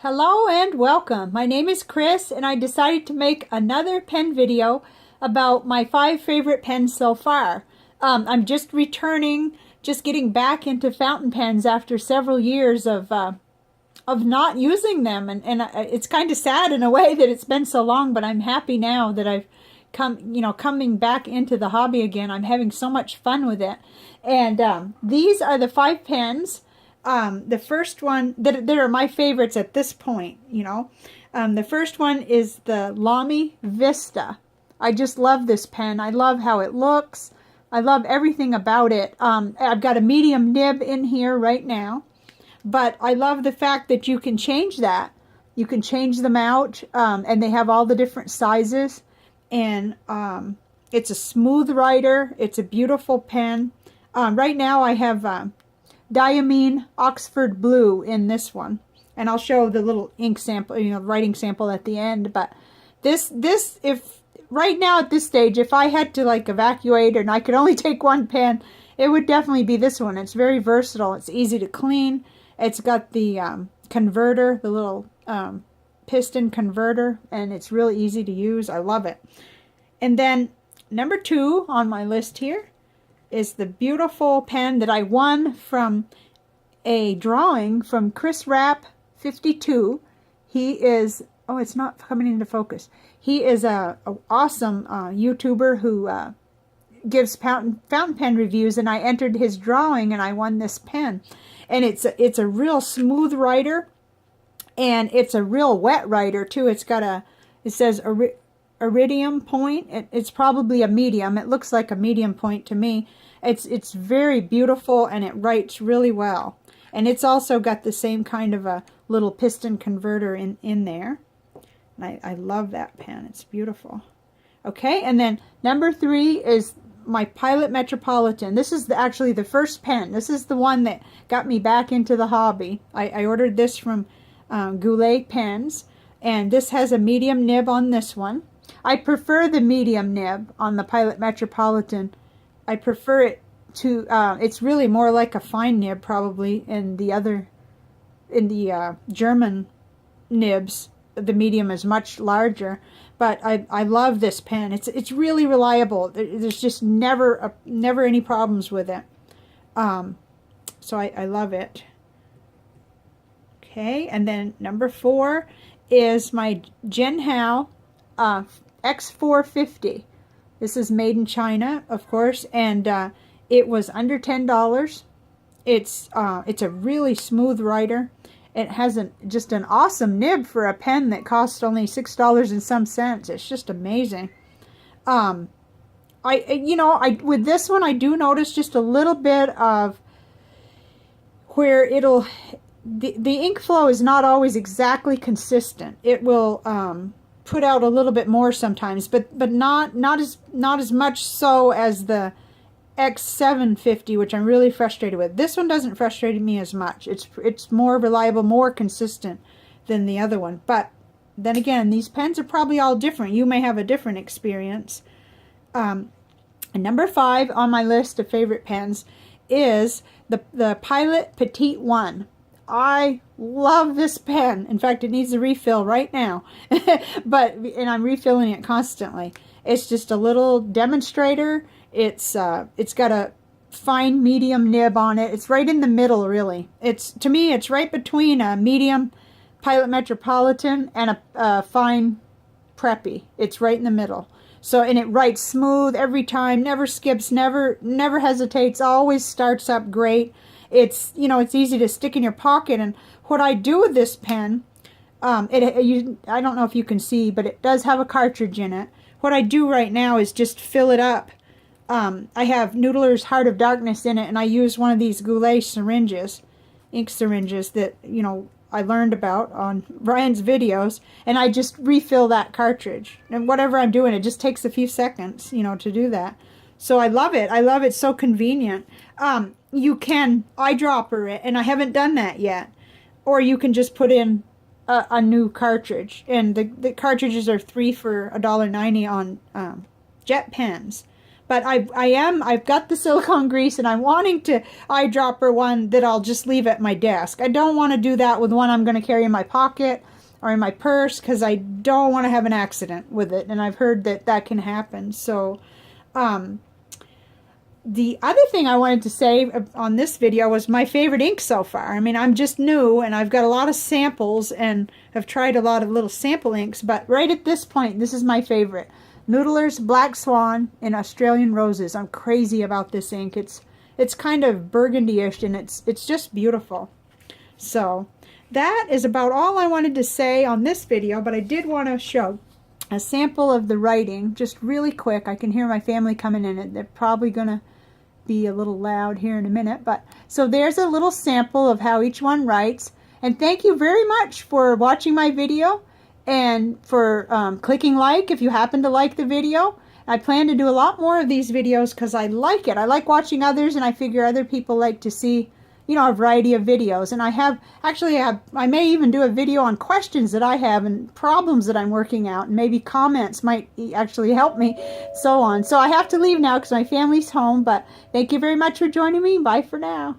Hello and welcome. My name is Chris and I decided to make another pen video about my 5 favorite pens so far. I'm just getting back into fountain pens after several years of not using them, and it's kind of sad in a way that it's been so long, but I'm happy now that I've coming back into the hobby again. I'm having so much fun with it. And these are the 5 pens. The first one that are my favorites at this point, the first one is the Lamy Vista. I just love this pen. I love how it looks. I love everything about it. I've got a medium nib in here right now, but I love the fact that you can change that. You can change them out, and they have all the different sizes, and it's a smooth writer. It's a beautiful pen. Right now I have Diamine Oxford Blue in this one, and I'll show the little ink sample, writing sample at the end. But this if right now at this stage, if I had to evacuate and I could only take one pen, it would definitely be this one. It's very versatile. It's easy to clean. It's got the converter, the little piston converter, and it's really easy to use. I love it. And then number 2 on my list here is the beautiful pen that I won from a drawing from Chris Rapp 52. He is, oh, it's not coming into focus. He is a awesome YouTuber who gives fountain pen reviews, and I entered his drawing and I won this pen. And it's a real smooth writer, and it's a real wet writer too. It says iridium point. It's probably a medium. It looks like a medium point to me. It's very beautiful, and it writes really well. And it's also got the same kind of a little piston converter in there. And I love that pen. It's beautiful. Okay, and then number 3 is my Pilot Metropolitan. This is actually the first pen. This is the one that got me back into the hobby. I ordered this from Goulet Pens, and this has a medium nib on this one. I prefer the medium nib on the Pilot Metropolitan. I prefer it to, it's really more like a fine nib probably in the German nibs. The medium is much larger, but I love this pen. It's really reliable. There's just never any problems with it. So I love it. Okay, and then number 4 is my Jinhao X450. This is made in China, of course, and it was under $10. It's a really smooth writer. It has just an awesome nib for a pen that costs only $6 and some cents. It's just amazing. With this one, I do notice just a little bit of where the ink flow is not always exactly consistent. It will put out a little bit more sometimes, but not as much so as the X750, which I'm really frustrated with. This one doesn't frustrate me as much. It's more reliable, more consistent than the other one. But then again, these pens are probably all different. You may have a different experience. And number 5 on my list of favorite pens is the Pilot Petit one. I love this pen. In fact, it needs a refill right now. and I'm refilling it constantly. It's just a little demonstrator. It's got a fine medium nib on it. It's right in the middle, really. To me, it's right between a medium Pilot Metropolitan and a fine Preppy. It's right in the middle. So, and it writes smooth every time, never skips, never hesitates, always starts up great. It's easy to stick in your pocket. And what I do with this pen, I don't know if you can see, but it does have a cartridge in it. What I do right now is just fill it up. I have Noodler's Heart of Darkness in it, and I use one of these Goulet syringes, ink syringes that I learned about on Ryan's videos, and I just refill that cartridge. And whatever I'm doing, it just takes a few seconds, to do that. So I love it. I love it. So convenient. You can eyedropper it, and I haven't done that yet. Or you can just put in a new cartridge, and the cartridges are 3 for $1.90 on jet pens. But I've got the silicone grease, and I'm wanting to eyedropper one that I'll just leave at my desk. I don't want to do that with one I'm going to carry in my pocket or in my purse, because I don't want to have an accident with it, and I've heard that that can happen. So the other thing I wanted to say on this video was my favorite ink so far. I mean, I'm just new, and I've got a lot of samples, and have tried a lot of little sample inks, but right at this point, this is my favorite. Noodler's Black Swan in Australian Roses. I'm crazy about this ink. It's kind of burgundy-ish, and it's just beautiful. So that is about all I wanted to say on this video, but I did want to show a sample of the writing, just really quick. I can hear my family coming in, and they're probably going to be a little loud here in a minute. But so there's a little sample of how each one writes. And thank you very much for watching my video, and for clicking like if you happen to like the video. I plan to do a lot more of these videos because I like it. I like watching others, and I figure other people like to see, you know, a variety of videos. And I may even do a video on questions that I have and problems that I'm working out, and maybe comments might actually help me, so on. So I have to leave now because my family's home, but thank you very much for joining me. Bye for now.